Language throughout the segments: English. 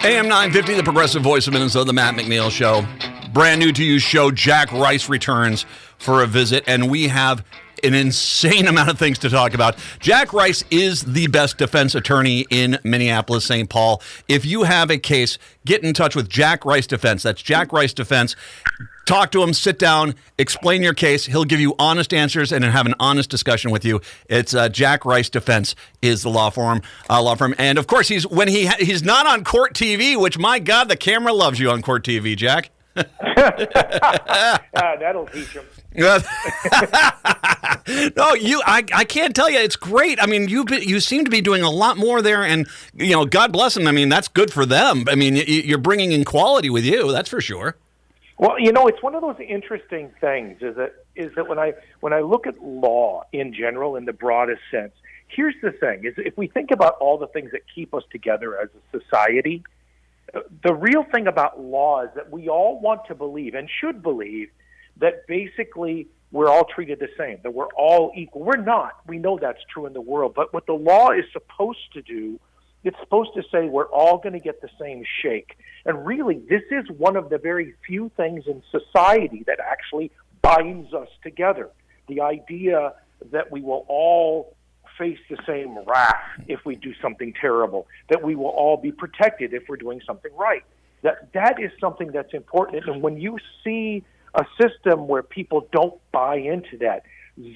AM 950, the progressive voice of Minnesota, the Matt McNeil Show. Brand new to you show, Jack Rice returns for a visit, and we have an insane amount of things to talk about. Jack Rice is the best defense attorney in Minneapolis, St. Paul. If you have a case, get in touch with Jack Rice Defense. That's Jack Rice Defense. Talk to him, sit down, explain your case. He'll give you honest answers and have an honest discussion with you. It's Jack Rice Defense is the law firm. And of course, he's not on Court TV, which, my God, the camera loves you on Court TV, Jack. That'll teach him. No, I can't tell you. It's great. I mean, you seem to be doing a lot more there, and God bless them. I mean, that's good for them. I mean, you're bringing in quality with you. That's for sure. Well, it's one of those interesting things. Is that when I look at law in general, in the broadest sense, here's the thing: is if we think about all the things that keep us together as a society, the real thing about law is that we all want to believe and should believe that basically we're all treated the same, that we're all equal. We're not. We know that's true in the world. But what the law is supposed to do, it's supposed to say we're all going to get the same shake. And really, this is one of the very few things in society that actually binds us together. The idea that we will all face the same wrath if we do something terrible, that we will all be protected if we're doing something right. That is something that's important. And when you see a system where people don't buy into that,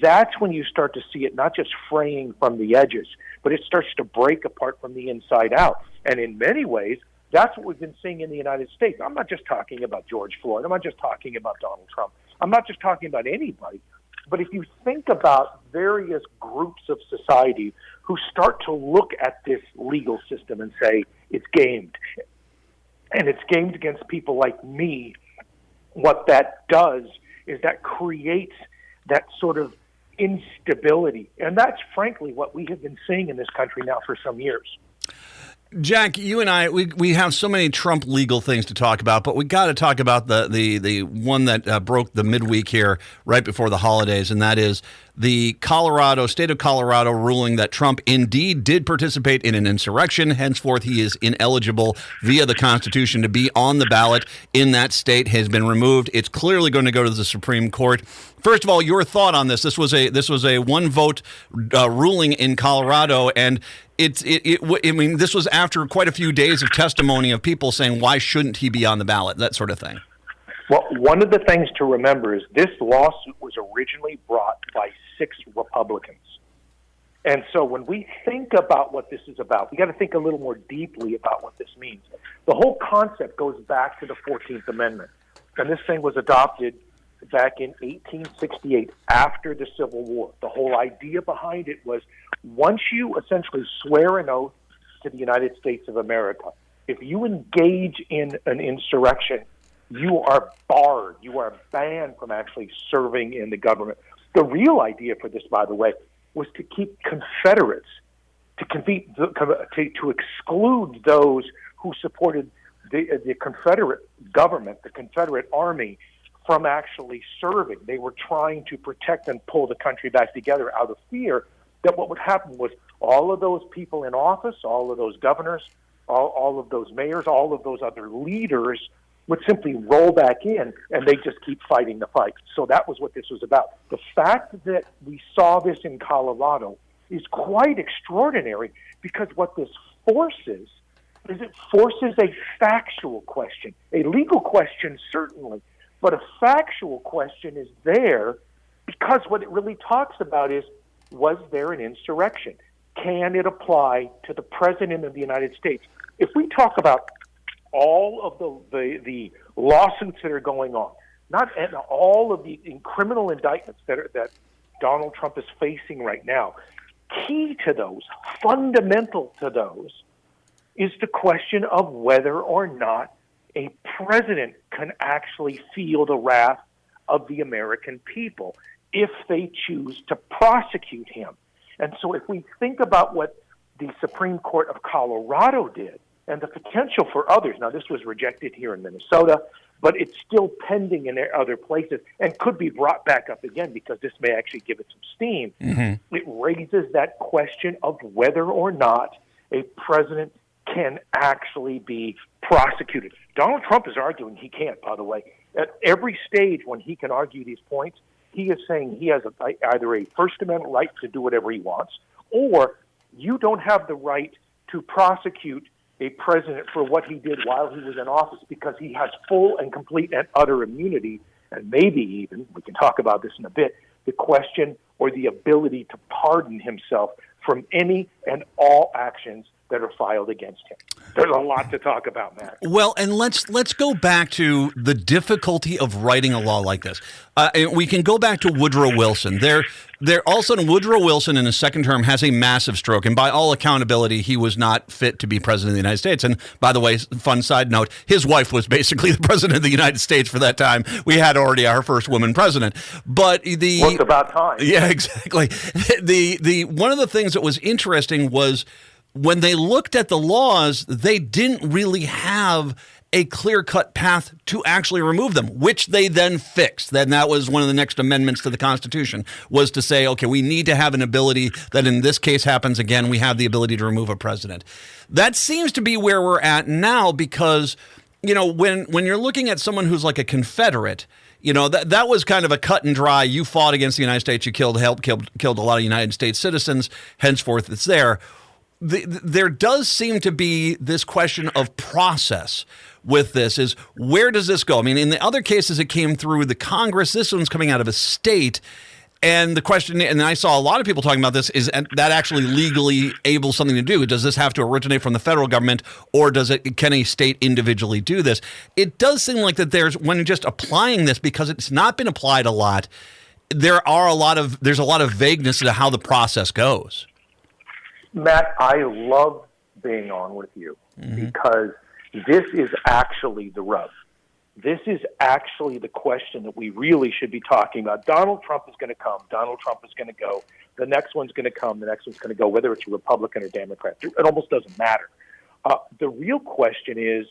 that's when you start to see it not just fraying from the edges, but it starts to break apart from the inside out. And in many ways, that's what we've been seeing in the United States. I'm not just talking about George Floyd. I'm not just talking about Donald Trump. I'm not just talking about anybody. But if you think about various groups of society who start to look at this legal system and say, it's gamed, and it's gamed against people like me, what that does is that creates that sort of instability. And that's frankly what we have been seeing in this country now for some years. Jack, you and I, we have so many Trump legal things to talk about, but we got to talk about the one that broke the midweek here right before the holidays, and that is the state of Colorado ruling that Trump indeed did participate in an insurrection. Henceforth, he is ineligible via the Constitution to be on the ballot in that state. Has been removed. It's clearly going to go to the Supreme Court. First of all, your thought on this? This was a one vote ruling in Colorado, and this was after quite a few days of testimony of people saying, why shouldn't he be on the ballot? That sort of thing. Well, one of the things to remember is this lawsuit was originally brought by 6 Republicans. And so when we think about what this is about, we got to think a little more deeply about what this means. The whole concept goes back to the 14th Amendment. And this thing was adopted back in 1868 after the Civil War. The whole idea behind it was once you essentially swear an oath to the United States of America, if you engage in an insurrection, you are barred, you are banned from actually serving in the government. The real idea for this, by the way, was to keep Confederates, to exclude those who supported the Confederate government, the Confederate Army, from actually serving. They were trying to protect and pull the country back together out of fear that what would happen was all of those people in office, all of those governors, all of those mayors, all of those other leaders would simply roll back in, and they just keep fighting the fight. So that was what this was about. The fact that we saw this in Colorado is quite extraordinary, because what this forces is it forces a factual question, a legal question certainly, but a factual question is there because what it really talks about is, was there an insurrection? Can it apply to the President of the United States? If we talk about all of the lawsuits that are going on, and all of the criminal indictments that Donald Trump is facing right now, key to those, fundamental to those, is the question of whether or not a president can actually feel the wrath of the American people if they choose to prosecute him. And so if we think about what the Supreme Court of Colorado did and the potential for others, now this was rejected here in Minnesota, but it's still pending in other places and could be brought back up again because this may actually give it some steam. Mm-hmm. It raises that question of whether or not a president can actually be prosecuted. Donald Trump is arguing he can't, by the way. At every stage when he can argue these points, he is saying he has either a First Amendment right to do whatever he wants, or you don't have the right to prosecute a president for what he did while he was in office because he has full and complete and utter immunity, and maybe even, we can talk about this in a bit, the question or the ability to pardon himself from any and all actions that are filed against him. There's a lot to talk about, Matt. Well, and let's go back to the difficulty of writing a law like this. And we can go back to Woodrow Wilson. All of a sudden, Woodrow Wilson in his second term has a massive stroke, and by all accountability, he was not fit to be president of the United States. And by the way, fun side note, his wife was basically the president of the United States for that time. We had already our first woman president. But well, it's about time. Yeah, exactly. The one of the things that was interesting was when they looked at the laws, they didn't really have a clear-cut path to actually remove them, which they then fixed. Then that was one of the next amendments to the Constitution, was to say, okay, we need to have an ability that in this case happens again, we have the ability to remove a president. That seems to be where we're at now because, you know, when you're looking at someone who's like a Confederate, you know, that was kind of a cut and dry. You fought against the United States. You killed a lot of United States citizens. Henceforth, it's there. There does seem to be this question of process with this, is where does this go? I mean, in the other cases, it came through the Congress. This one's coming out of a state. And the question, and I saw a lot of people talking about this, is that actually legally able something to do? Does this have to originate from the federal government, or can a state individually do this? It does seem like that when just applying this, because it's not been applied a lot, there's a lot of vagueness to how the process goes. Matt, I love being on with you because this is actually the rub. This is actually the question that we really should be talking about. Donald Trump is going to come. Donald Trump is going to go. The next one's going to come. The next one's going to go, whether it's a Republican or Democrat. It almost doesn't matter. The real question is,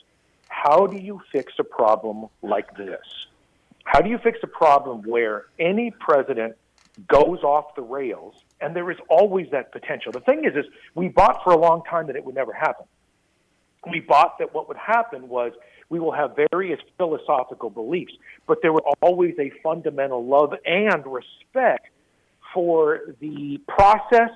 how do you fix a problem like this? How do you fix a problem where any president goes off the rails, and there is always that potential? The thing is we bought for a long time that it would never happen. We bought that what would happen was we will have various philosophical beliefs, but there was always a fundamental love and respect for the process,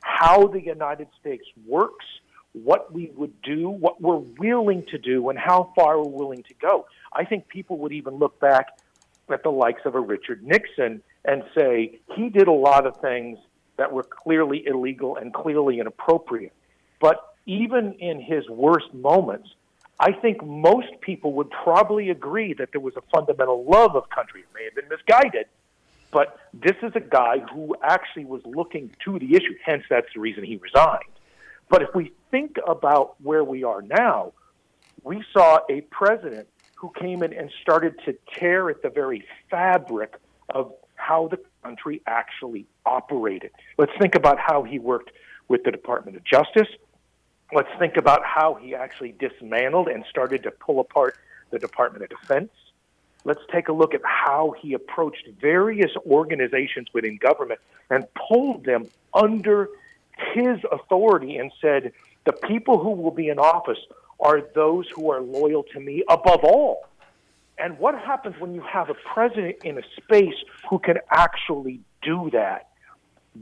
how the United States works, what we would do, what we're willing to do, and how far we're willing to go. I think people would even look back at the likes of a Richard Nixon and say he did a lot of things that were clearly illegal and clearly inappropriate. But even in his worst moments, I think most people would probably agree that there was a fundamental love of country. It may have been misguided, but this is a guy who actually was looking to the issue. Hence, that's the reason he resigned. But if we think about where we are now, we saw a president who came in and started to tear at the very fabric of how the country actually operated. Let's think about how he worked with the Department of Justice. Let's think about how he actually dismantled and started to pull apart the Department of Defense. Let's take a look at how he approached various organizations within government and pulled them under his authority and said, the people who will be in office are those who are loyal to me above all. And what happens when you have a president in a space who can actually do that?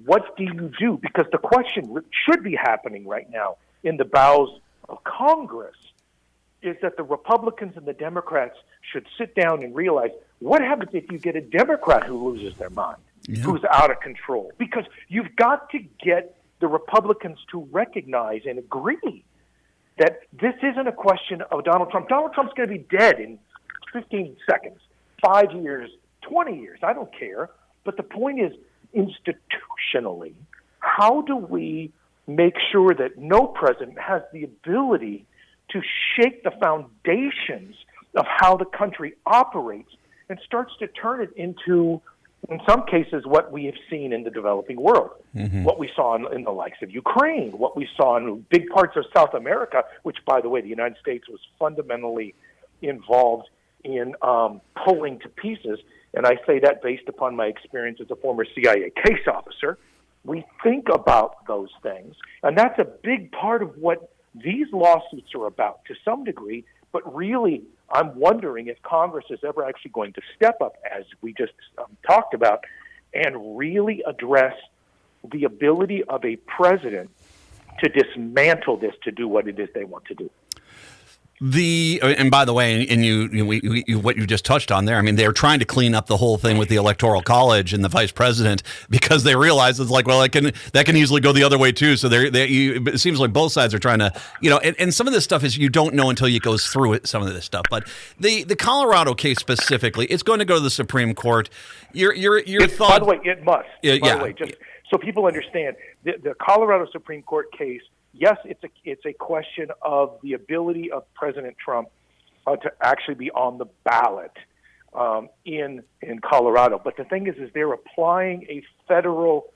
What do you do? Because the question should be happening right now in the bowels of Congress is that the Republicans and the Democrats should sit down and realize what happens if you get a Democrat who loses their mind, who's out of control. Because you've got to get the Republicans to recognize and agree that this isn't a question of Donald Trump. Donald Trump's going to be dead in 15 seconds, 5 years, 20 years. I don't care. But the point is, institutionally, how do we make sure that no president has the ability to shake the foundations of how the country operates and starts to turn it into, in some cases, what we have seen in the developing world, what we saw in the likes of Ukraine, what we saw in big parts of South America, which, by the way, the United States was fundamentally involved in pulling to pieces. And I say that based upon my experience as a former CIA case officer. We think about those things, and that's a big part of what these lawsuits are about to some degree. But really, I'm wondering if Congress is ever actually going to step up, as we just talked about, and really address the ability of a president to dismantle this, to do what it is they want to do. And by the way, what you just touched on there, I mean, they're trying to clean up the whole thing with the Electoral College and the vice president because they realize it's like, well, that can easily go the other way too. So it seems like both sides are trying to, and some of this stuff is you don't know until you goes through it. Some of this stuff, but the Colorado case specifically, it's going to go to the Supreme Court. Your thought? By the way, it must. By the way, just so people understand, the Colorado Supreme Court case. Yes, it's a question of the ability of President Trump to actually be on the ballot in Colorado. But the thing is they're applying a federal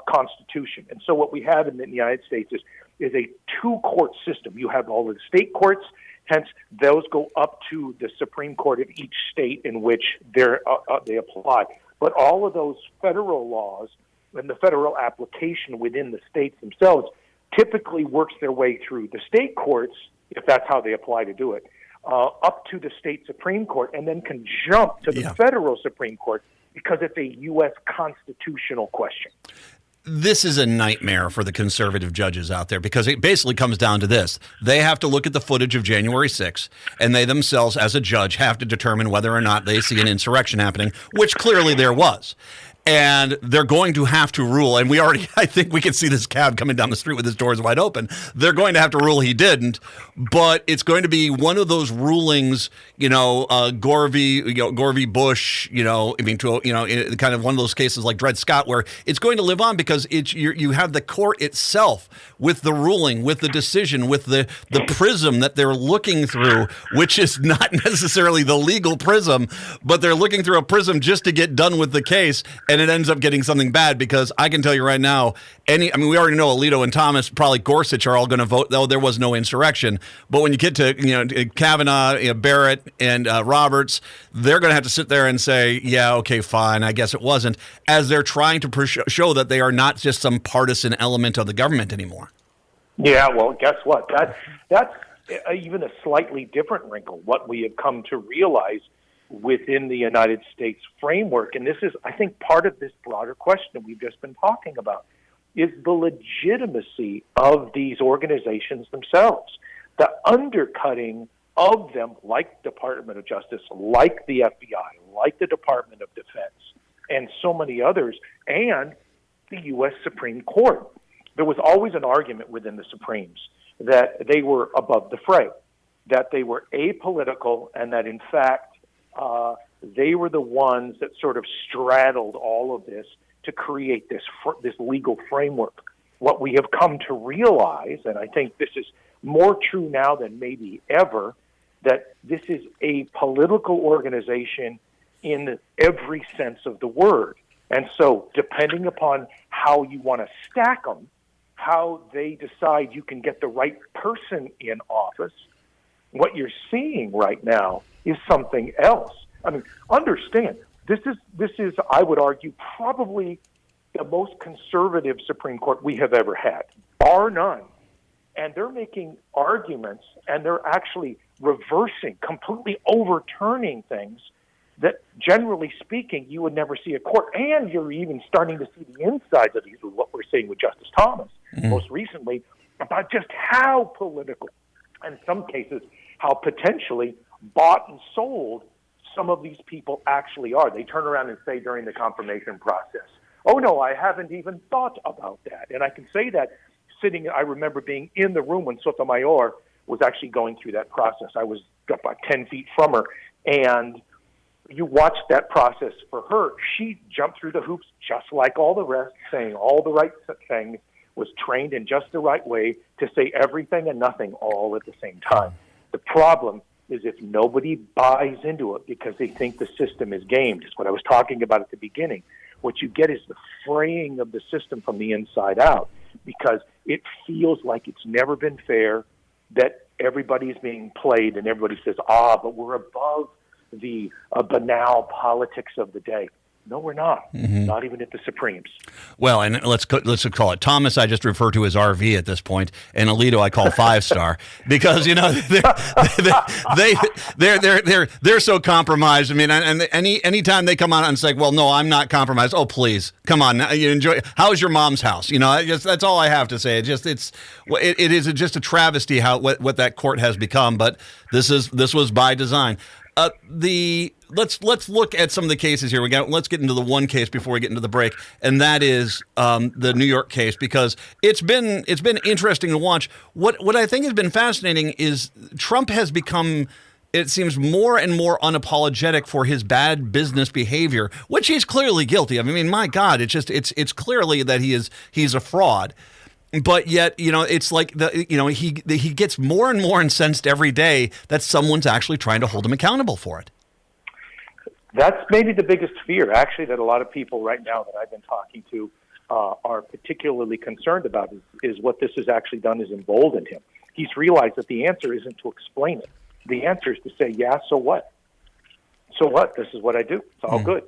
constitution, and so what we have in the United States is a two-court system. You have all the state courts, hence those go up to the Supreme Court of each state in which they apply. But all of those federal laws and the federal application within the states themselves typically works their way through the state courts, if that's how they apply to do it, up to the state Supreme Court, and then can jump to the federal Supreme Court because it's a U.S. constitutional question. This is a nightmare for the conservative judges out there because it basically comes down to this. They have to look at the footage of January 6th, and they themselves, as a judge, have to determine whether or not they see an insurrection happening, which clearly there was. And they're going to have to rule, and I think we can see this cab coming down the street with his doors wide open. They're going to have to rule he didn't, but it's going to be one of those rulings, Gore v. Bush, kind of one of those cases like Dred Scott, where it's going to live on because you have the court itself with the ruling, with the decision, with the prism that they're looking through, which is not necessarily the legal prism, but they're looking through a prism just to get done with the case. And it ends up getting something bad because I can tell you right now, we already know Alito and Thomas, probably Gorsuch are all going to vote, though there was no insurrection. But when you get to Kavanaugh, Barrett, and Roberts, they're going to have to sit there and say, yeah, okay, fine, I guess it wasn't, as they're trying to show that they are not just some partisan element of the government anymore. Yeah, well, guess what? That's even a slightly different wrinkle, what we have come to realize within the United States framework. And this is, I think, part of this broader question we've just been talking about, is the legitimacy of these organizations themselves. The undercutting of them, like Department of Justice, like the FBI, like the Department of Defense, and so many others, and the U.S. Supreme Court. There was always an argument within the Supremes that they were above the fray, that they were apolitical, and that, in fact, they were the ones that sort of straddled all of this to create this legal framework. What we have come to realize, and I think this is more true now than maybe ever, that this is a political organization in every sense of the word. And so depending upon how you want to stack them, how they decide you can get the right person in office, what you're seeing right now is something else. I mean, understand, this is, I would argue, probably the most conservative Supreme Court we have ever had, bar none. And they're making arguments, and they're actually reversing, completely overturning things that, generally speaking, you would never see a court. And you're even starting to see the insides of these, with what we're seeing with Justice Thomas, most recently, about just how political, and in some cases, how potentially bought and sold some of these people actually are. They turn around and say during the confirmation process, oh, no, I haven't even thought about that. And I can say that I remember being in the room when Sotomayor was actually going through that process. I was about 10 feet from her, and you watched that process for her. She jumped through the hoops just like all the rest, saying all the right things, was trained in just the right way to say everything and nothing all at the same time. The problem is if nobody buys into it because they think the system is gamed. It's what I was talking about at the beginning. What you get is the fraying of the system from the inside out, because it feels like it's never been fair, that everybody's being played, and everybody says, but we're above the banal politics of the day. No, we're not. Not even at the Supremes. Well, and let's call it Thomas. I just refer to as RV at this point, and Alito I call 5-star because they're so compromised. I mean, and anytime they come out and say, "Well, no, I'm not compromised." Oh, please, come on, you enjoy. How's your mom's house? That's all I have to say. It is just a travesty what that court has become. But this was by design. Let's look at some of the cases here. Let's get into the one case before we get into the break, and that is the New York case, because it's been interesting to watch. What I think has been fascinating is Trump has become, it seems, more and more unapologetic for his bad business behavior, which he's clearly guilty of. I mean, my God, it's clearly that he's a fraud. But yet, it's like he gets more and more incensed every day that someone's actually trying to hold him accountable for it. That's maybe the biggest fear, actually, that a lot of people right now that I've been talking to are particularly concerned about is what this has actually done is emboldened him. He's realized that the answer isn't to explain it. The answer is to say, yeah, so what? So what? This is what I do. It's all good.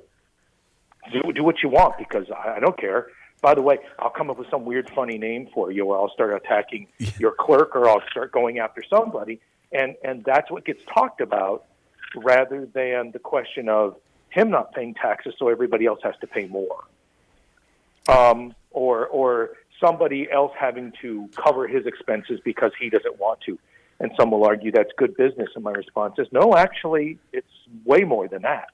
Do what you want, because I don't care. By the way, I'll come up with some weird, funny name for you, or I'll start attacking your clerk, or I'll start going after somebody, and that's what gets talked about, rather than the question of him not paying taxes so everybody else has to pay more, or somebody else having to cover his expenses because he doesn't want to. And some will argue that's good business, and my response is, no, actually, it's way more than that.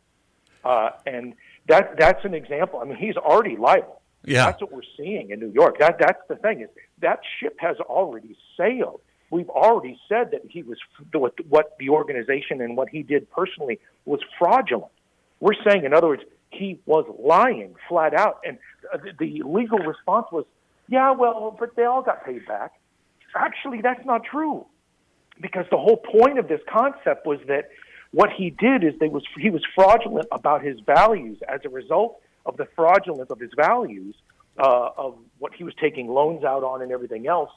And that's an example. I mean, he's already liable. Yeah. That's what we're seeing in New York. That's the thing, is that ship has already sailed. We've already said that he was, what the organization and what he did personally was fraudulent. We're saying, in other words, he was lying flat out. And the legal response was, yeah, well, but they all got paid back. Actually, that's not true, because the whole point of this concept was that what he did is he was fraudulent about his values. As a result of the fraudulence of his values, of what he was taking loans out on and everything else,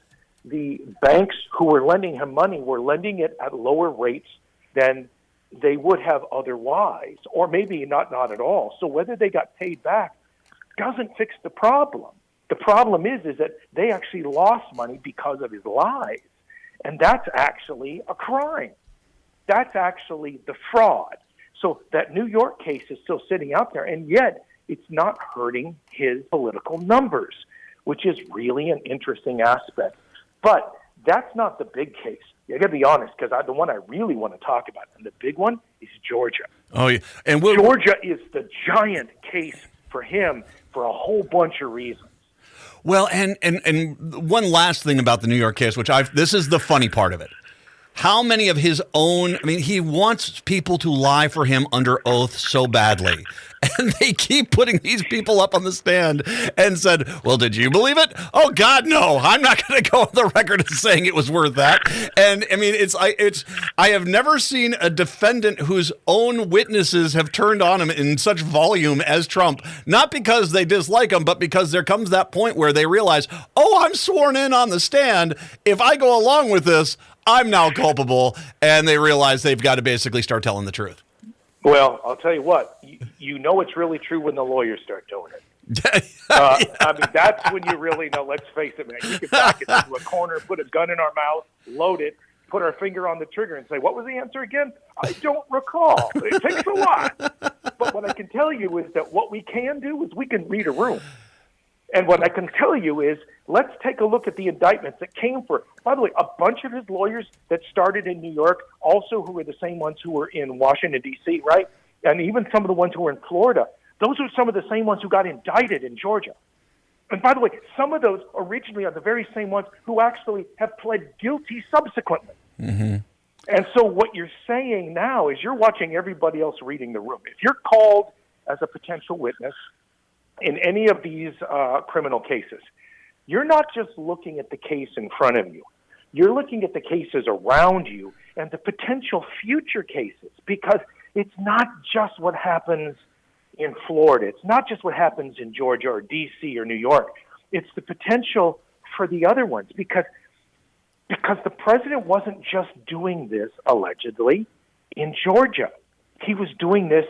the banks who were lending him money were lending it at lower rates than they would have otherwise, or maybe not at all. So whether they got paid back doesn't fix the problem. The problem is that they actually lost money because of his lies, and that's actually a crime. That's actually the fraud. So that New York case is still sitting out there, and yet it's not hurting his political numbers, which is really an interesting aspect. But that's not the big case. You got to be honest, because the one I really want to talk about, and the big one, is Georgia. Oh, yeah. And Georgia is the giant case for him for a whole bunch of reasons. Well, and one last thing about the New York case, this is the funny part of it. How many of his own, he wants people to lie for him under oath so badly. And they keep putting these people up on the stand and said, well, did you believe it? Oh, God, no. I'm not going to go on the record as saying it was worth that. And, I have never seen a defendant whose own witnesses have turned on him in such volume as Trump, not because they dislike him, but because there comes that point where they realize, oh, I'm sworn in on the stand. If I go along with this, I'm now culpable, and they realize they've got to basically start telling the truth. Well, I'll tell you what, you know it's really true when the lawyers start doing it. That's when you really know, let's face it, man. You can back it into a corner, put a gun in our mouth, load it, put our finger on the trigger and say, what was the answer again? I don't recall. It takes a lot. But what I can tell you is that what we can do is we can read a room. And what I can tell you is, let's take a look at the indictments that came for, by the way, a bunch of his lawyers that started in New York, also who were the same ones who were in Washington, D.C., right? And even some of the ones who were in Florida. Those are some of the same ones who got indicted in Georgia. And by the way, some of those originally are the very same ones who actually have pled guilty subsequently. Mm-hmm. And so what you're saying now is you're watching everybody else reading the room. If you're called as a potential witness in any of these criminal cases, you're not just looking at the case in front of you. You're looking at the cases around you and the potential future cases, because it's not just what happens in Florida. It's not just what happens in Georgia or D.C. or New York. It's the potential for the other ones, because the president wasn't just doing this, allegedly, in Georgia. He was doing this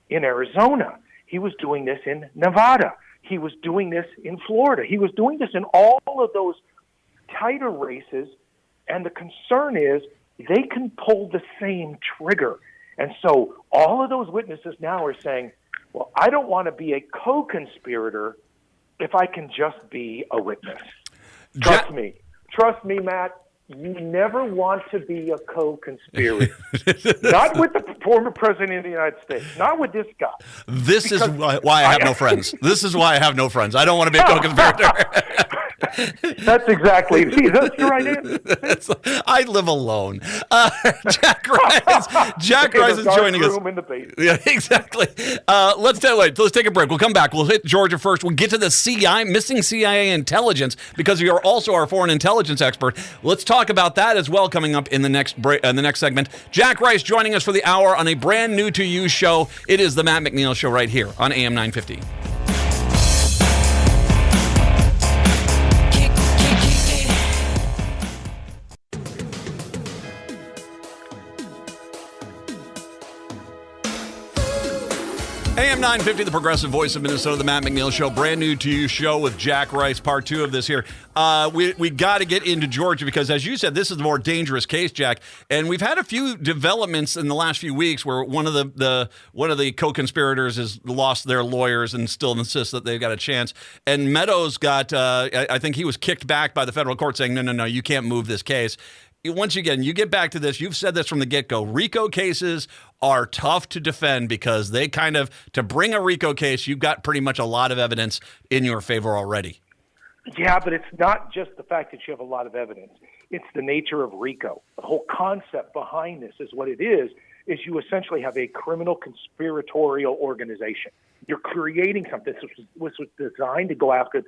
in Arizona. He was doing this in Nevada. He was doing this in Florida. He was doing this in all of those tighter races. And the concern is they can pull the same trigger. And so all of those witnesses now are saying, well, I don't want to be a co-conspirator if I can just be a witness. Trust me, Matt, you never want to be a co-conspirator. Not with the former president of the United States. Not with this guy. This is why I have no friends. This is why I have no friends. I don't want to be a co-conspirator. That's exactly. See, that's the right answer. I live alone. Jack Rice is joining us. In the basement. Yeah, exactly. Let's take a break. We'll come back. We'll hit Georgia first. We'll get to the missing CIA intelligence, because you're also our foreign intelligence expert. Let's talk about that as well coming up in the next segment. Jack Rice joining us for the hour on a brand new to you show. It is the Matt McNeil Show right here on AM 950. AM 950, the progressive voice of Minnesota, the Matt McNeil Show, brand new to you show with Jack Rice, part 2 of this here. We got to get into Georgia because, as you said, this is the more dangerous case, Jack. And we've had a few developments in the last few weeks where one of the co-conspirators has lost their lawyers and still insists that they've got a chance. And Meadows got, I think he was kicked back by the federal court saying, no, you can't move this case. Once again, you get back to this. You've said this from the get-go. RICO cases are tough to defend because they to bring a RICO case, you've got pretty much a lot of evidence in your favor already. Yeah, but it's not just the fact that you have a lot of evidence. It's the nature of RICO. The whole concept behind this is what it is you essentially have a criminal conspiratorial organization. You're creating something. This was designed to go after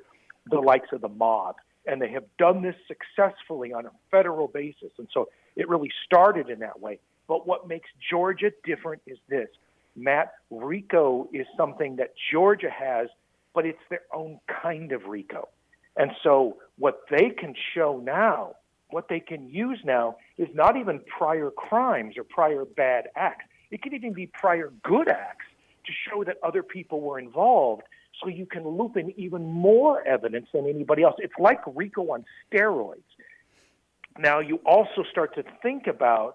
the likes of the mob. And they have done this successfully on a federal basis. And so it really started in that way. But what makes Georgia different is this. Matt, RICO is something that Georgia has, but it's their own kind of RICO. And so what they can show now, what they can use now, is not even prior crimes or prior bad acts. It could even be prior good acts to show that other people were involved. So you can loop in even more evidence than anybody else. It's like RICO on steroids. Now, you also start to think about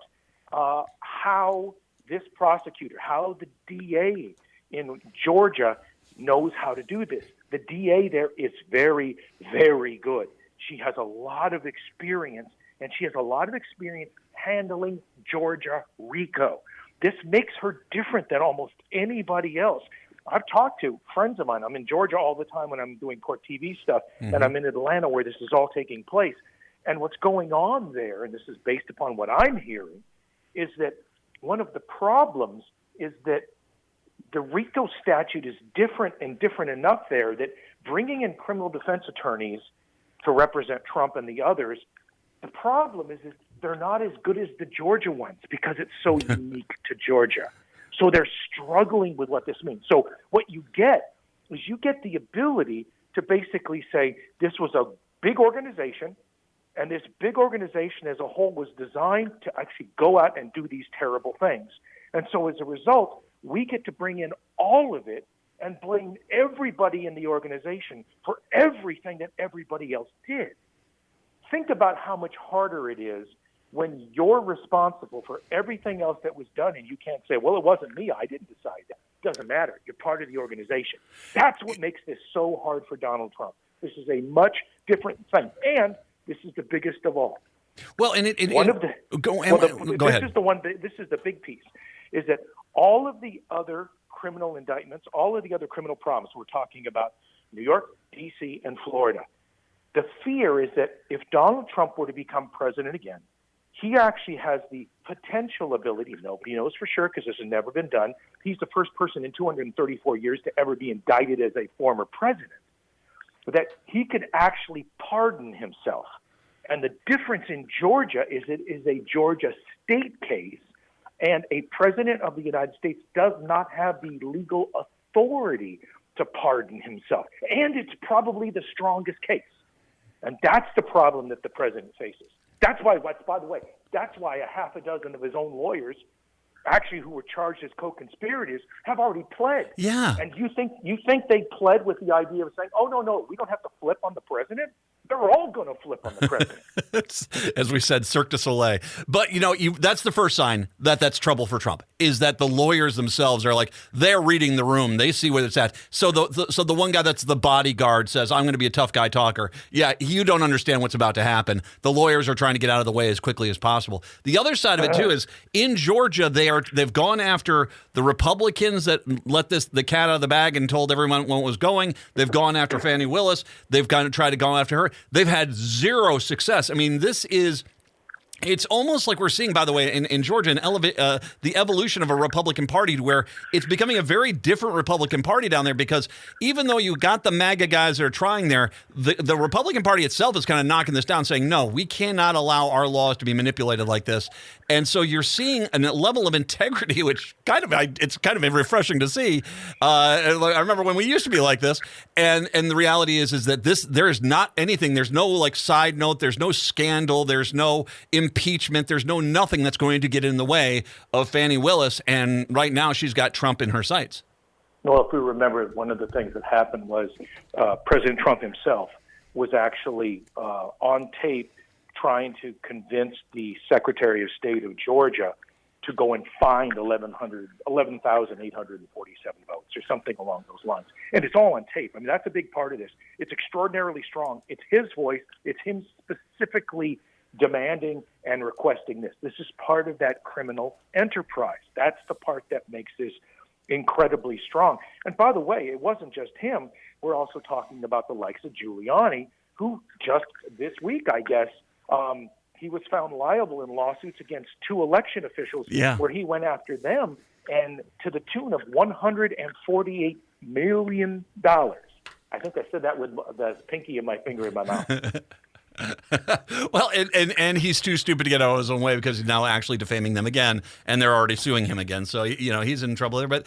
how this prosecutor, how the DA in Georgia knows how to do this. The DA there is very, very good. She has a lot of experience, and she has a lot of experience handling Georgia RICO. This makes her different than almost anybody else. I've talked to friends of mine. I'm in Georgia all the time when I'm doing court TV stuff, and I'm in Atlanta where this is all taking place. And what's going on there, and this is based upon what I'm hearing, is that one of the problems is that the RICO statute is different enough there that bringing in criminal defense attorneys to represent Trump and the others, the problem is they're not as good as the Georgia ones because it's so unique to Georgia. So they're struggling with what this means. So what you get is you get the ability to basically say this was a big organization, and this big organization as a whole was designed to actually go out and do these terrible things. And so as a result, we get to bring in all of it and blame everybody in the organization for everything that everybody else did. Think about how much harder it is when you're responsible for everything else that was done, and you can't say, well, it wasn't me, I didn't decide that. It doesn't matter. You're part of the organization. That's what makes this so hard for Donald Trump. This is a much different thing, and this is the biggest of all. Well, and go ahead. This is the big piece, is that all of the other criminal indictments, all of the other criminal problems, we're talking about New York, D.C., and Florida. The fear is that if Donald Trump were to become president again, he actually has the potential ability, nobody knows for sure because this has never been done, he's the first person in 234 years to ever be indicted as a former president, that he could actually pardon himself. And the difference in Georgia is it is a Georgia state case, and a president of the United States does not have the legal authority to pardon himself. And it's probably the strongest case. And that's the problem that the president faces. That's why, by the way, that's why a half a dozen of his own lawyers actually who were charged as co-conspirators have already pled. Yeah. And you think they pled with the idea of saying, "Oh no, we don't have to flip on the president"? They're all going to flip on the president. It's, as we said, Cirque du Soleil. But, that's the first sign that that's trouble for Trump, is that the lawyers themselves are like, they're reading the room. They see where it's at. So the one guy that's the bodyguard says, I'm going to be a tough guy talker. Yeah, you don't understand what's about to happen. The lawyers are trying to get out of the way as quickly as possible. The other side of it, too, is in Georgia, they've gone after the Republicans that let the cat out of the bag and told everyone what was going. They've gone after Fani Willis. They've kind of tried to go after her. They've had zero success. I mean, it's almost like we're seeing, by the way, in Georgia, the evolution of a Republican Party, where it's becoming a very different Republican Party down there, because even though you got the MAGA guys that are trying there, the Republican Party itself is kind of knocking this down, saying, no, we cannot allow our laws to be manipulated like this. And so you're seeing a level of integrity, which it's kind of refreshing to see. I remember when we used to be like this, and the reality is that there is not anything. There's no side note. There's no scandal. There's no impeachment. There's nothing that's going to get in the way of Fani Willis. And right now she's got Trump in her sights. Well, if we remember, one of the things that happened was President Trump himself was actually on tape trying to convince the Secretary of State of Georgia to go and find 11,847 votes or something along those lines. And it's all on tape. I mean, that's a big part of this. It's extraordinarily strong. It's his voice. It's him specifically demanding and requesting this. This is part of that criminal enterprise. That's the part that makes this incredibly strong. And by the way, it wasn't just him. We're also talking about the likes of Giuliani, who just this week, I guess, he was found liable in lawsuits against 2 election officials where he went after them, and to the tune of $148 million. I think I said that with the pinky of my finger in my mouth. Well, and he's too stupid to get out of his own way, because he's now actually defaming them again, and they're already suing him again. So, he's in trouble there. But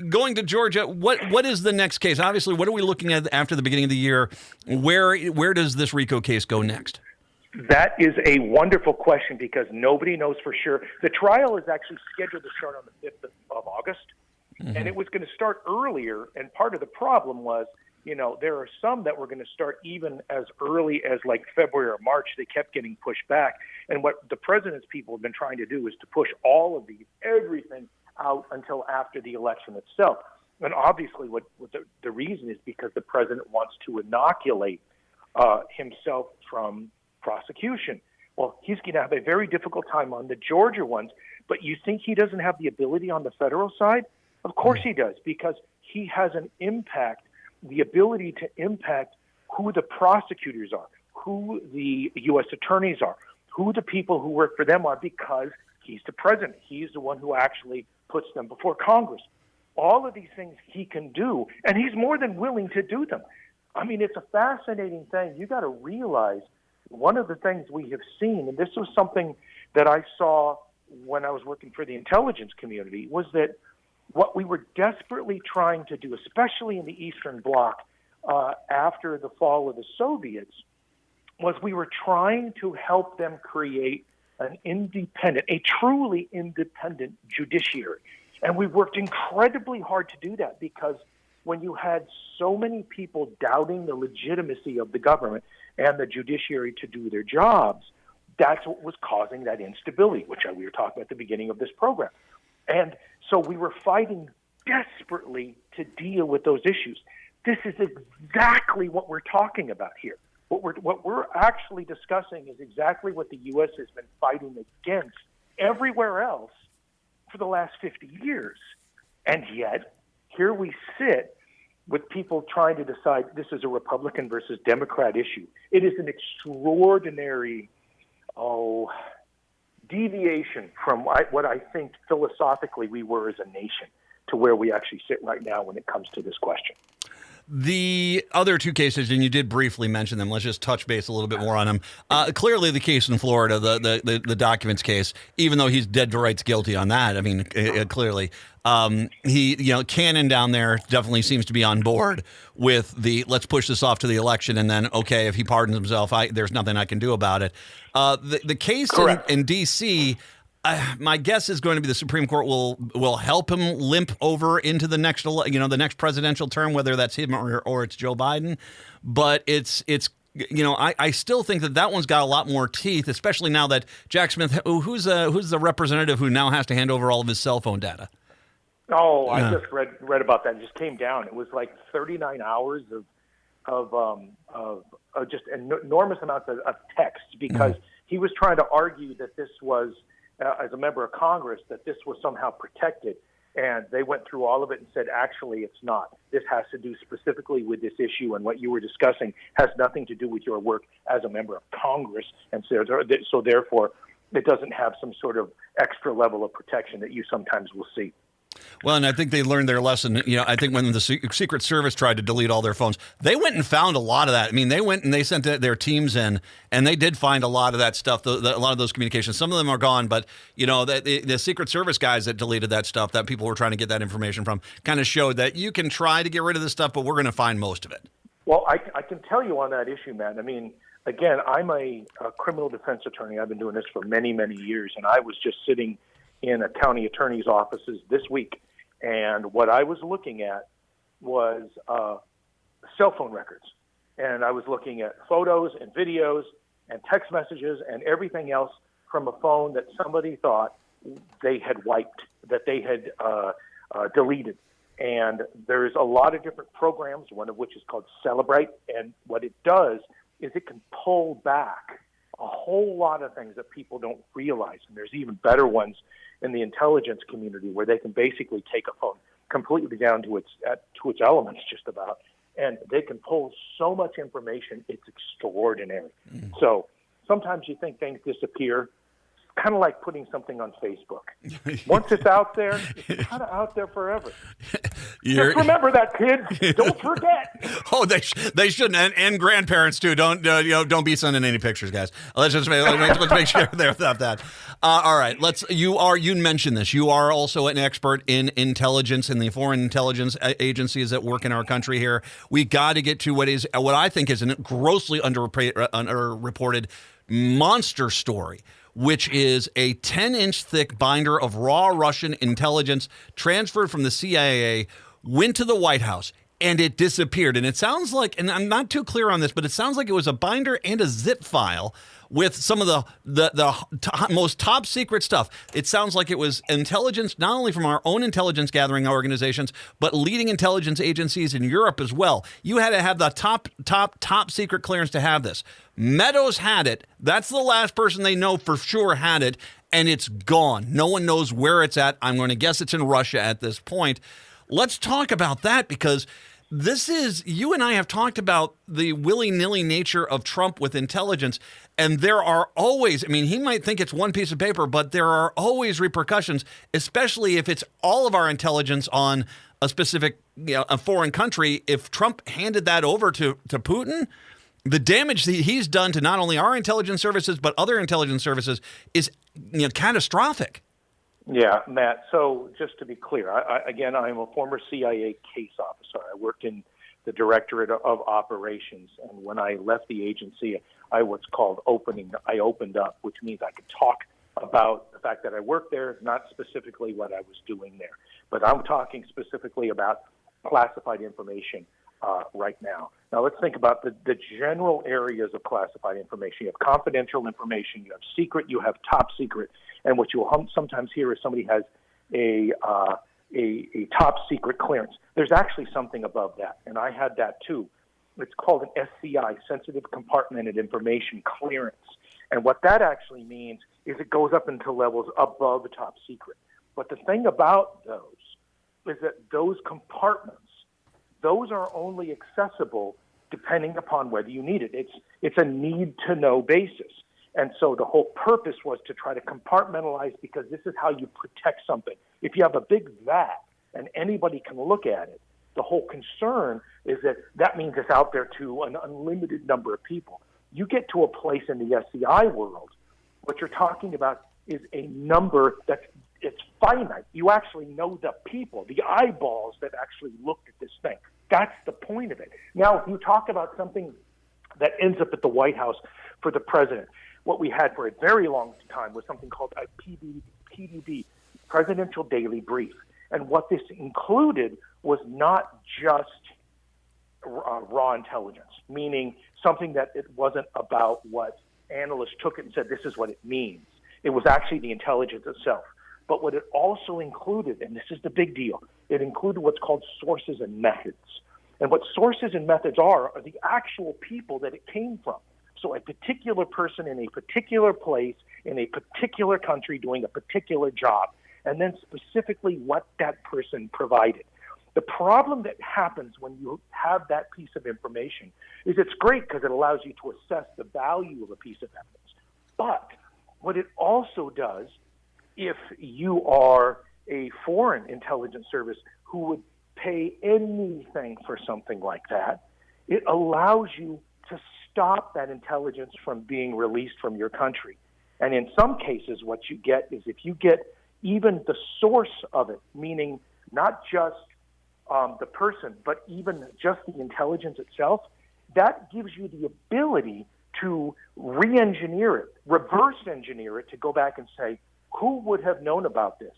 going to Georgia, what is the next case? Obviously, what are we looking at after the beginning of the year? Where does this RICO case go next? That is a wonderful question, because nobody knows for sure. The trial is actually scheduled to start on the 5th of August, and it was going to start earlier. And part of the problem was, there are some that were going to start even as early as February or March. They kept getting pushed back. And what the president's people have been trying to do is to push all of everything out until after the election itself. And obviously what the reason is because the president wants to inoculate himself from prosecution. Well, he's going to have a very difficult time on the Georgia ones, but you think he doesn't have the ability on the federal side? Of course he does, because he has the ability to impact who the prosecutors are, who the U.S. attorneys are, who the people who work for them are, because he's the president. He's the one who actually puts them before Congress. All of these things he can do, and he's more than willing to do them. I mean, it's a fascinating thing. You got to realize one of the things we have seen, and this was something that I saw when I was working for the intelligence community, was that what we were desperately trying to do, especially in the Eastern Bloc after the fall of the Soviets, was we were trying to help them create a truly independent judiciary. And we worked incredibly hard to do that, because when you had so many people doubting the legitimacy of the government and the judiciary to do their jobs, that's what was causing that instability, which we were talking about at the beginning of this program. And so we were fighting desperately to deal with those issues. This is exactly what we're talking about here. What we're actually discussing is exactly what the U.S. has been fighting against everywhere else for the last 50 years. And yet, here we sit with people trying to decide this is a Republican versus Democrat issue. It is an extraordinary, deviation from what I think philosophically we were as a nation to where we actually sit right now when it comes to this question. The other 2 cases, and you did briefly mention them, let's just touch base a little bit more on them. Clearly the case in Florida, the documents case, even though he's dead to rights guilty on that, I mean, clearly. Cannon down there definitely seems to be on board with let's push this off to the election, and then, okay, if he pardons himself, there's nothing I can do about it. The case in D.C., My guess is going to be the Supreme Court will help him limp over into the next the next presidential term, whether that's him or it's Joe Biden. But it's I still think that one's got a lot more teeth, especially now that Jack Smith, who's the representative who now has to hand over all of his cell phone data. Oh, I just read about that. It just came down. It was like 39 hours of just enormous amounts of text because he was trying to argue that this was, as a member of Congress, that this was somehow protected. And they went through all of it and said, actually, it's not. This has to do specifically with this issue, and what you were discussing has nothing to do with your work as a member of Congress. And so therefore, it doesn't have some sort of extra level of protection that you sometimes will see. Well, and I think they learned their lesson. I think when the Secret Service tried to delete all their phones, they went and found a lot of that. I mean, they went and they sent their teams in, and they did find a lot of that stuff, a lot of those communications. Some of them are gone, but, the Secret Service guys that deleted that stuff that people were trying to get that information from kind of showed that you can try to get rid of this stuff, but we're going to find most of it. Well, I can tell you on that issue, Matt. I mean, again, I'm a criminal defense attorney. I've been doing this for many, many years, and I was just sitting in a county attorney's offices this week. And what I was looking at was cell phone records. And I was looking at photos and videos and text messages and everything else from a phone that somebody thought they had wiped, that they had deleted. And there's a lot of different programs, one of which is called Celebrate. And what it does is it can pull back a whole lot of things that people don't realize. And there's even better ones in the intelligence community where they can basically take a phone completely down to its elements just about, and they can pull so much information, it's extraordinary. So sometimes you think things disappear, kind of like putting something on Facebook. Once it's out there, it's kind of out there forever. Just remember that, kids. Don't forget. Oh, they shouldn't, and grandparents too. Don't be sending any pictures, guys. Let's make sure they're without that. All right, you mentioned this. You are also an expert in intelligence and the foreign intelligence agencies that work in our country here. We got to get to what I think is a grossly underreported monster story, which is a 10-inch thick binder of raw Russian intelligence transferred from the CIA, went to the White House, and it disappeared. And it sounds like, and I'm not too clear on this, but it sounds like it was a binder and a zip file with some of the most top secret stuff. It sounds like it was intelligence, not only from our own intelligence gathering organizations, but leading intelligence agencies in Europe as well. You had to have the top secret clearance to have this. Meadows had it. That's the last person they know for sure had it, and it's gone. No one knows where it's at. I'm going to guess it's in Russia at this point. Let's talk about that, because you and I have talked about the willy-nilly nature of Trump with intelligence, and there are always, he might think it's one piece of paper, but there are always repercussions, especially if it's all of our intelligence on a specific, a foreign country. If Trump handed that over to Putin, the damage that he's done to not only our intelligence services, but other intelligence services is catastrophic. Yeah, Matt. So just to be clear, I'm a former CIA case officer. I worked in the Directorate of Operations, and when I left the agency, I opened up, which means I could talk about the fact that I worked there, not specifically what I was doing there. But I'm talking specifically about classified information right now. Now let's think about the general areas of classified information. You have confidential information, you have secret, you have top secret, and what you'll sometimes hear is somebody has a top secret clearance. There's actually something above that, and I had that too. It's called an SCI, Sensitive Compartmented Information Clearance. And what that actually means is it goes up into levels above the top secret. But the thing about those is that those compartments, those are only accessible depending upon whether you need it. It's a need-to-know basis. And so the whole purpose was to try to compartmentalize, because this is how you protect something. If you have a big vat and anybody can look at it, the whole concern is that means it's out there to an unlimited number of people. You get to a place in the SCI world, what you're talking about is a number it's finite. You actually know the people, the eyeballs that actually looked at this thing. That's the point of it. Now, if you talk about something that ends up at the White House for the president. What we had for a very long time was something called a PDB, Presidential Daily Brief. And what this included was not just raw intelligence, meaning something that it wasn't about what analysts took it and said, this is what it means. It was actually the intelligence itself. But what it also included, and this is the big deal, it included what's called sources and methods. And what sources and methods are the actual people that it came from. So a particular person in a particular place, in a particular country doing a particular job, and then specifically what that person provided. The problem that happens when you have that piece of information is it's great because it allows you to assess the value of a piece of evidence. But what it also does, if you are a foreign intelligence service who would pay anything for something like that, it allows you to stop that intelligence from being released from your country. And in some cases, what you get is if you get even the source of it, meaning not just the person, but even just the intelligence itself, that gives you the ability to re-engineer it, reverse engineer it, to go back and say, who would have known about this?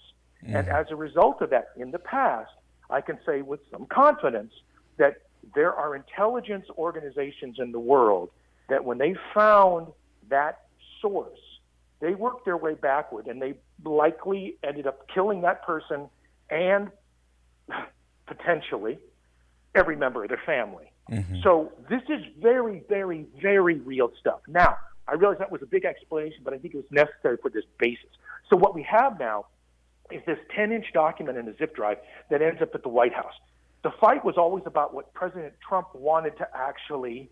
Mm-hmm. And as a result of that, in the past, I can say with some confidence that there are intelligence organizations in the world that when they found that source, they worked their way backward, and they likely ended up killing that person and potentially every member of their family. Mm-hmm. So this is very, very, very real stuff. Now, I realize that was a big explanation, but I think it was necessary for this basis. So what we have now is this 10-inch document in a zip drive that ends up at the White House. The fight was always about what President Trump wanted to actually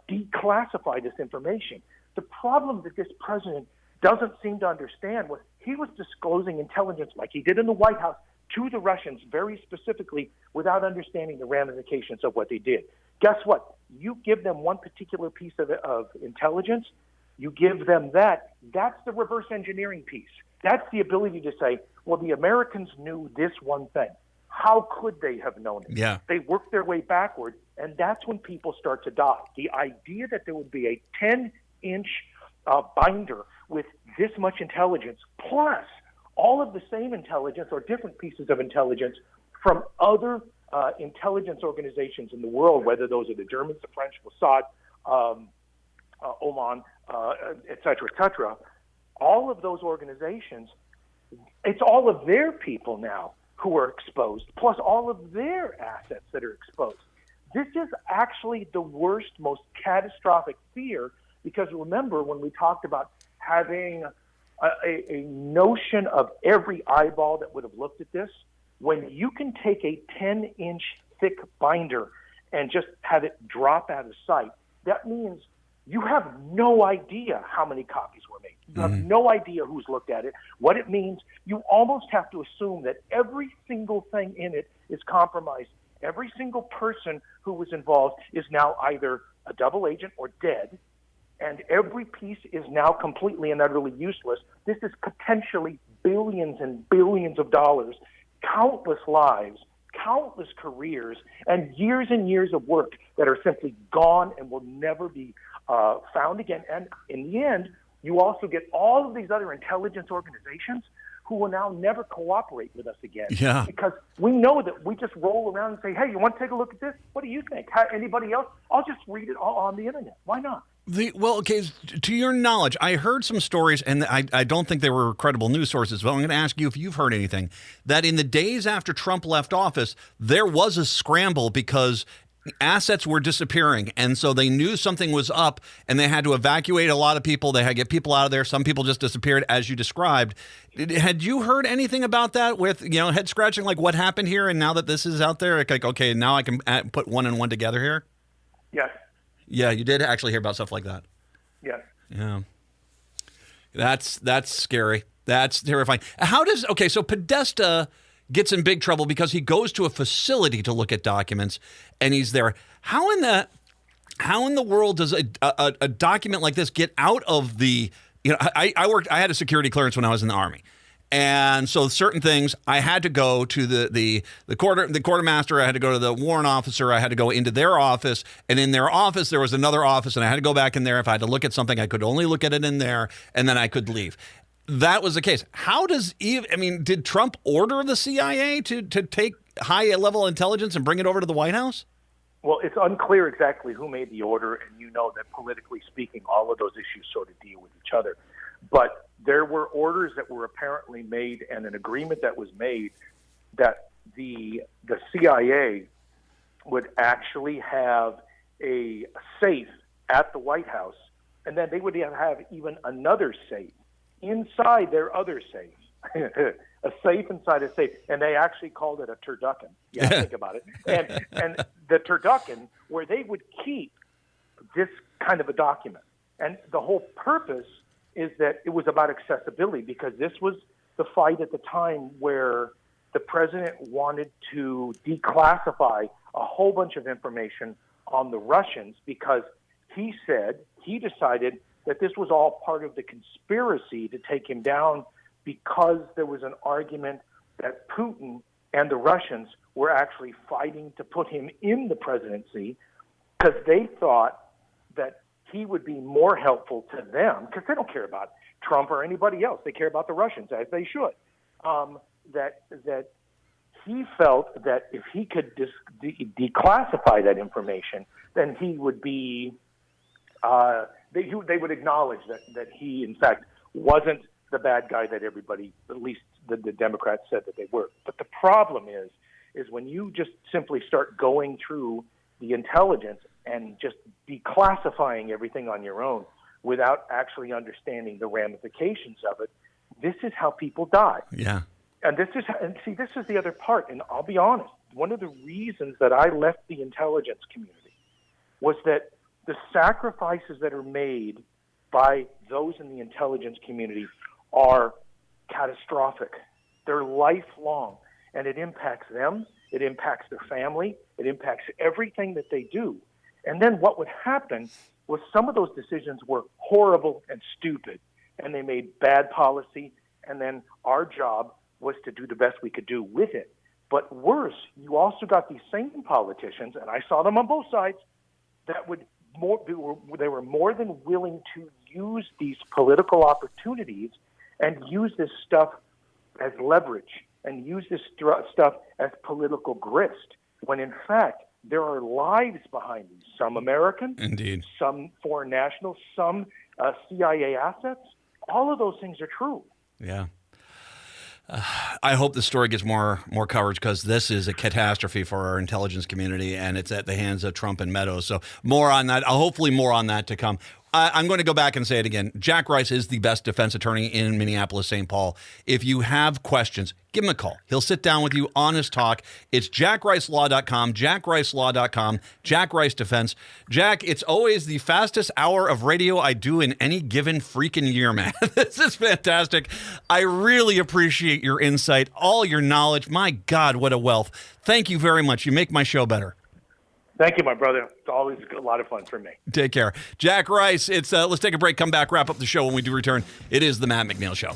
declassify this information. The problem that this president doesn't seem to understand was he was disclosing intelligence like he did in the White House to the Russians very specifically without understanding the ramifications of what they did. Guess what? You give them one particular piece of intelligence, you give them that. That's the reverse engineering piece. That's the ability to say, well, the Americans knew this one thing. How could they have known it? Yeah. They worked their way backward, and that's when people start to die. The idea that there would be a 10-inch binder with this much intelligence, plus all of the same intelligence or different pieces of intelligence from other intelligence organizations in the world, whether those are the Germans, the French, Mossad, Oman, et cetera, all of those organizations, it's all of their people now who are exposed, plus all of their assets that are exposed. This is actually the worst, most catastrophic fear, because remember when we talked about having a notion of every eyeball that would have looked at this, when you can take a 10-inch thick binder and just have it drop out of sight, that means you have no idea how many copies were made. You have no idea who's looked at it, what it means. You almost have to assume that every single thing in it is compromised. Every single person who was involved is now either a double agent or dead, and every piece is now completely and utterly useless. This is potentially billions and billions of dollars, countless lives, countless careers, and years of work that are simply gone and will never be found again. And in the end, you also get all of these other intelligence organizations who will now never cooperate with us again. Yeah. Because we know that we just roll around and say, hey, you want to take a look at this? What do you think? Anybody else? I'll just read it all on the internet. Why not? Okay, to your knowledge, I heard some stories, and I don't think they were credible news sources, but I'm going to ask you if you've heard anything, that in the days after Trump left office, there was a scramble because assets were disappearing, and so they knew something was up, and they had to evacuate a lot of people. They had to get people out of there. Some people just disappeared, as you described. Had you heard anything about that with, head scratching, like what happened here, and now that this is out there, like, okay, now I can put one and one together here? Yes. Yeah, you did actually hear about stuff like that. Yes. Yeah. That's scary. That's terrifying. So Podesta gets in big trouble because he goes to a facility to look at documents, and he's there. How in the world does a document like this get out of the, I had a security clearance when I was in the Army. And so certain things I had to go to the quartermaster, I had to go to the warrant officer, I had to go into their office, and in their office there was another office, and I had to go back in there. If I had to look at something, I could only look at it in there, and then I could leave. That was the case. Did Trump order the CIA to take high-level intelligence and bring it over to the White House? Well, it's unclear exactly who made the order, and you know that politically speaking, all of those issues sort of deal with each other. But there were orders that were apparently made and an agreement that was made that the CIA would actually have a safe at the White House, and then they would have even another safe inside their other safe. A safe inside a safe, and they actually called it a turducken. Yeah, think about it. And the turducken, where they would keep this kind of a document. And the whole purpose is that it was about accessibility, because this was the fight at the time where the president wanted to declassify a whole bunch of information on the Russians, because he decided that this was all part of the conspiracy to take him down, because there was an argument that Putin and the Russians were actually fighting to put him in the presidency, because they thought that he would be more helpful to them, because they don't care about Trump or anybody else. They care about the Russians, as they should. That he felt that if he could declassify that information, then he would be they would acknowledge that he, in fact, wasn't the bad guy that everybody, at least the Democrats, said that they were. But the problem is when you just simply start going through the intelligence and just declassifying everything on your own without actually understanding the ramifications of it, this is how people die. Yeah. And this is the other part. And I'll be honest, one of the reasons that I left the intelligence community was that the sacrifices that are made by those in the intelligence community are catastrophic. They're lifelong, and it impacts them, it impacts their family, it impacts everything that they do. And then what would happen was some of those decisions were horrible and stupid, and they made bad policy, and then our job was to do the best we could do with it. But worse, you also got these same politicians, and I saw them on both sides, that they were more than willing to use these political opportunities and use this stuff as leverage and use this stuff as political grist, when in fact there are lives behind these. Some American, indeed, some foreign nationals, some CIA assets. All of those things are true. Yeah. I hope the story gets more coverage, because this is a catastrophe for our intelligence community, and it's at the hands of Trump and Meadows. So more on that. Hopefully more on that to come. I'm going to go back and say it again. Jack Rice is the best defense attorney in Minneapolis, St. Paul. If you have questions, give him a call. He'll sit down with you, honest talk. It's JackRiceLaw.com, JackRiceLaw.com, Jack Rice Defense. Jack, it's always the fastest hour of radio I do in any given freaking year, man. This is fantastic. I really appreciate your insight, all your knowledge. My God, what a wealth. Thank you very much. You make my show better. Thank you, my brother. It's always a lot of fun for me. Take care. Jack Rice, let's take a break, come back, wrap up the show when we do return. It is the Matt McNeil Show.